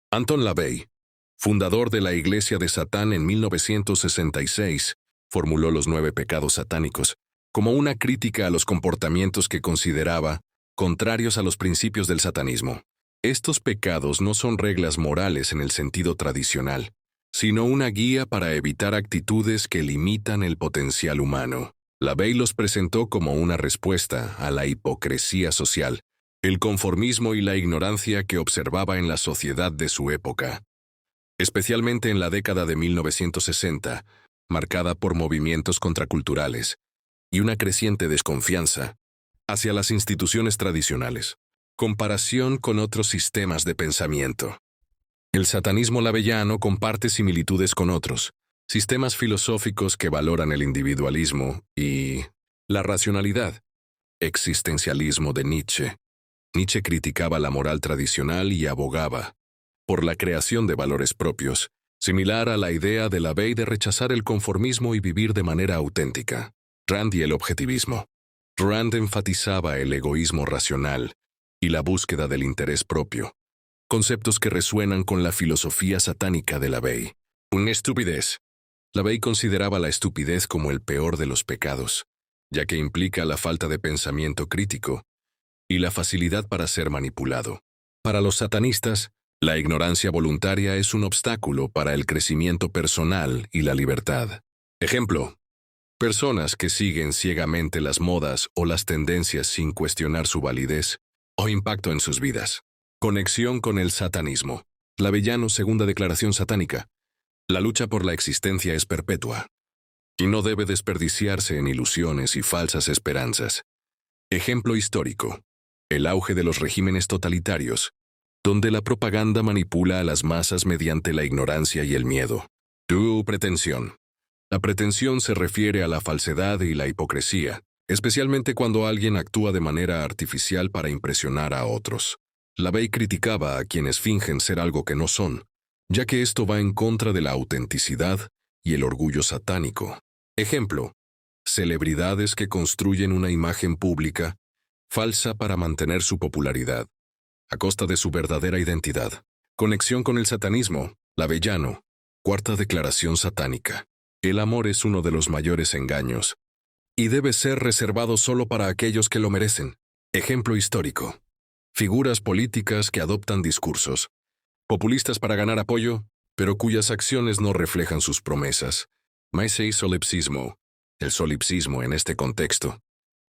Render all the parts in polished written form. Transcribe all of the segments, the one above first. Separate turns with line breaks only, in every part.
Anton LaVey, fundador de la Iglesia de Satán en 1966, formuló los 9 pecados satánicos como una crítica a los comportamientos que consideraba contrarios a los principios del satanismo. Estos pecados no son reglas morales en el sentido tradicional, sino una guía para evitar actitudes que limitan el potencial humano. LaVey los presentó como una respuesta a la hipocresía social, el conformismo y la ignorancia que observaba en la sociedad de su época, especialmente en la década de 1960, marcada por movimientos contraculturales y una creciente desconfianza hacia las instituciones tradicionales, comparación con otros sistemas de pensamiento. El satanismo laveyano comparte similitudes con otros sistemas filosóficos que valoran el individualismo y la racionalidad. Existencialismo de Nietzsche. Nietzsche criticaba la moral tradicional y abogaba por la creación de valores propios, similar a la idea de LaVey de rechazar el conformismo y vivir de manera auténtica. Rand y el objetivismo. Rand enfatizaba el egoísmo racional y la búsqueda del interés propio, conceptos que resuenan con la filosofía satánica de LaVey. Una estupidez. LaVey consideraba la estupidez como el peor de los pecados, ya que implica la falta de pensamiento crítico y la facilidad para ser manipulado. Para los satanistas, la ignorancia voluntaria es un obstáculo para el crecimiento personal y la libertad. Ejemplo: personas que siguen ciegamente las modas o las tendencias sin cuestionar su validez o impacto en sus vidas. Conexión con el satanismo. Laveyano, segunda declaración satánica. La lucha por la existencia es perpetua y no debe desperdiciarse en ilusiones y falsas esperanzas. Ejemplo histórico: el auge de los regímenes totalitarios, donde la propaganda manipula a las masas mediante la ignorancia y el miedo. Tu pretensión. La pretensión se refiere a la falsedad y la hipocresía, especialmente cuando alguien actúa de manera artificial para impresionar a otros. LaVey criticaba a quienes fingen ser algo que no son, ya que esto va en contra de la autenticidad y el orgullo satánico. Ejemplo: celebridades que construyen una imagen pública falsa para mantener su popularidad, a costa de su verdadera identidad. Conexión con el satanismo. Laveyano, cuarta declaración satánica. El amor es uno de los mayores engaños, y debe ser reservado solo para aquellos que lo merecen. Ejemplo histórico: figuras políticas que adoptan discursos populistas para ganar apoyo, pero cuyas acciones no reflejan sus promesas. Maisei solipsismo. El solipsismo en este contexto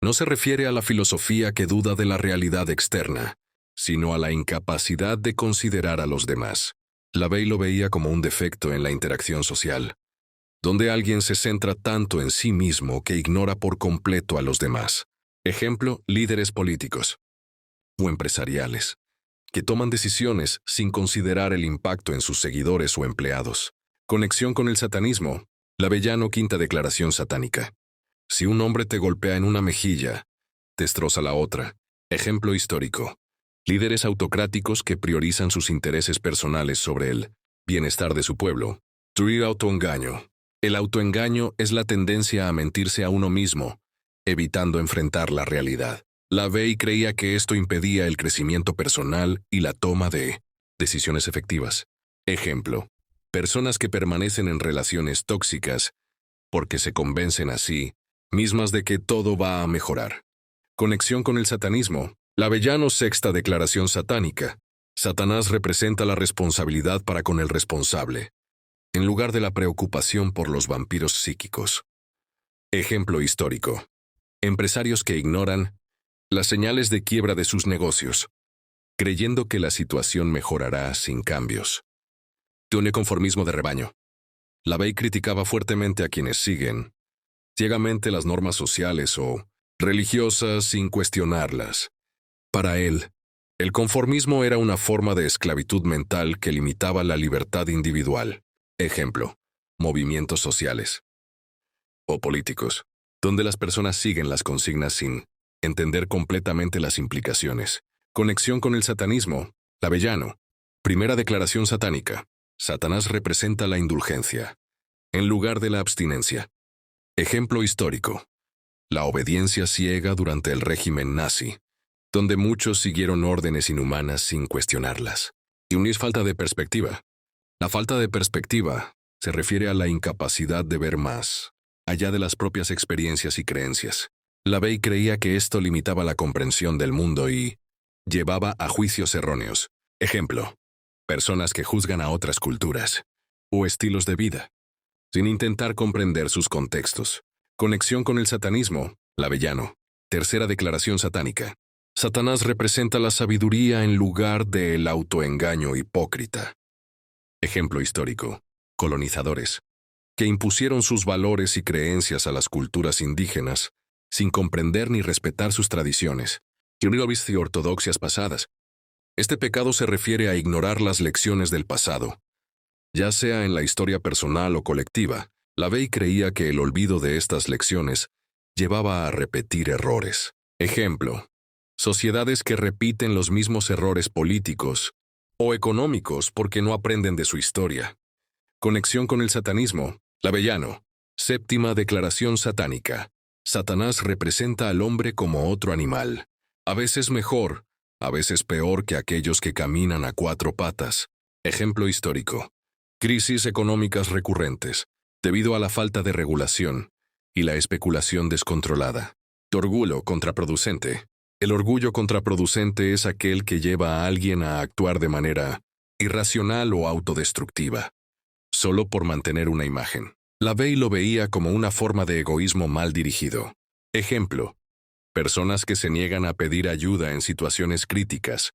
no se refiere a la filosofía que duda de la realidad externa, sino a la incapacidad de considerar a los demás. LaVey lo veía como un defecto en la interacción social, donde alguien se centra tanto en sí mismo que ignora por completo a los demás. Ejemplo: líderes políticos o empresariales, que toman decisiones sin considerar el impacto en sus seguidores o empleados. Conexión con el satanismo. Laveyano, quinta declaración satánica. Si un hombre te golpea en una mejilla, destroza la otra. Ejemplo histórico: líderes autocráticos que priorizan sus intereses personales sobre el bienestar de su pueblo. Autoengaño. El autoengaño es la tendencia a mentirse a uno mismo, evitando enfrentar la realidad. LaVey creía que esto impedía el crecimiento personal y la toma de decisiones efectivas. Ejemplo: personas que permanecen en relaciones tóxicas porque se convencen a sí mismas de que todo va a mejorar. Conexión con el satanismo. Laveyano, sexta declaración satánica. Satanás representa la responsabilidad para con el responsable, en lugar de la preocupación por los vampiros psíquicos. Ejemplo histórico: empresarios que ignoran las señales de quiebra de sus negocios, creyendo que la situación mejorará sin cambios. Conformismo de rebaño. LaVey criticaba fuertemente a quienes siguen ciegamente las normas sociales o religiosas sin cuestionarlas. Para él, el conformismo era una forma de esclavitud mental que limitaba la libertad individual. Ejemplo: movimientos sociales o políticos, donde las personas siguen las consignas sin entender completamente las implicaciones. Conexión con el satanismo. Laveyano, primera declaración satánica. Satanás representa la indulgencia, en lugar de la abstinencia. Ejemplo histórico: la obediencia ciega durante el régimen nazi, donde muchos siguieron órdenes inhumanas sin cuestionarlas. Y un es falta de perspectiva. La falta de perspectiva se refiere a la incapacidad de ver más, allá de las propias experiencias y creencias. LaVey creía que esto limitaba la comprensión del mundo y llevaba a juicios erróneos. Ejemplo, personas que juzgan a otras culturas o estilos de vida, sin intentar comprender sus contextos. Conexión con el satanismo, lavellano. Tercera declaración satánica. Satanás representa la sabiduría en lugar del autoengaño hipócrita. Ejemplo histórico. Colonizadores, que impusieron sus valores y creencias a las culturas indígenas, sin comprender ni respetar sus tradiciones y ortodoxias pasadas. Este pecado se refiere a ignorar las lecciones del pasado. Ya sea en la historia personal o colectiva, LaVey creía que el olvido de estas lecciones llevaba a repetir errores. Ejemplo, sociedades que repiten los mismos errores políticos o económicos porque no aprenden de su historia. Conexión con el satanismo, lavellano. Séptima declaración satánica. Satanás representa al hombre como otro animal, a veces mejor, a veces peor que aquellos que caminan a cuatro patas. Ejemplo histórico. Crisis económicas recurrentes, debido a la falta de regulación y la especulación descontrolada. Orgullo contraproducente. El orgullo contraproducente es aquel que lleva a alguien a actuar de manera irracional o autodestructiva, solo por mantener una imagen. LaVey lo veía como una forma de egoísmo mal dirigido. Ejemplo, personas que se niegan a pedir ayuda en situaciones críticas,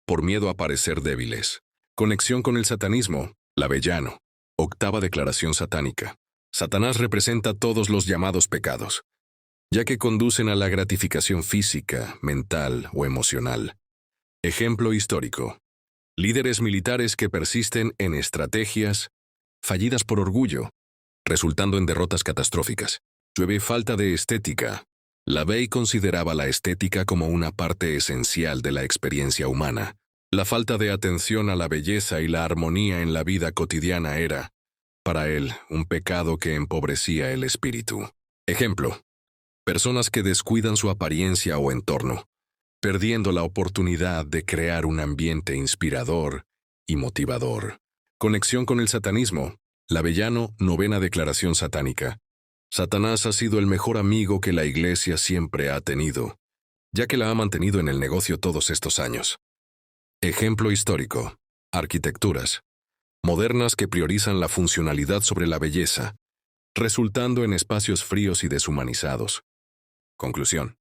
por miedo a parecer débiles. Conexión con el satanismo, lavellano. Octava declaración satánica. Satanás representa todos los llamados pecados, ya que conducen a la gratificación física, mental o emocional. Ejemplo histórico. Líderes militares que persisten en estrategias fallidas por orgullo, resultando en derrotas catastróficas. Llueve falta de estética. LaVey consideraba la estética como una parte esencial de la experiencia humana. La falta de atención a la belleza y la armonía en la vida cotidiana era, para él, un pecado que empobrecía el espíritu. Ejemplo, personas que descuidan su apariencia o entorno, perdiendo la oportunidad de crear un ambiente inspirador y motivador. Conexión con el satanismo, lavellano, novena declaración satánica. Satanás ha sido el mejor amigo que la Iglesia siempre ha tenido, ya que la ha mantenido en el negocio todos estos años. Ejemplo histórico. Arquitecturas modernas que priorizan la funcionalidad sobre la belleza, resultando en espacios fríos y deshumanizados. Conclusión.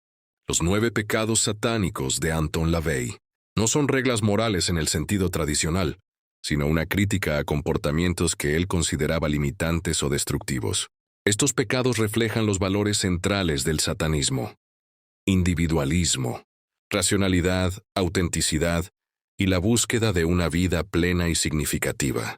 Los 9 pecados satánicos de Anton LaVey no son reglas morales en el sentido tradicional, sino una crítica a comportamientos que él consideraba limitantes o destructivos. Estos pecados reflejan los valores centrales del satanismo: individualismo, racionalidad, autenticidad y la búsqueda de una vida plena y significativa.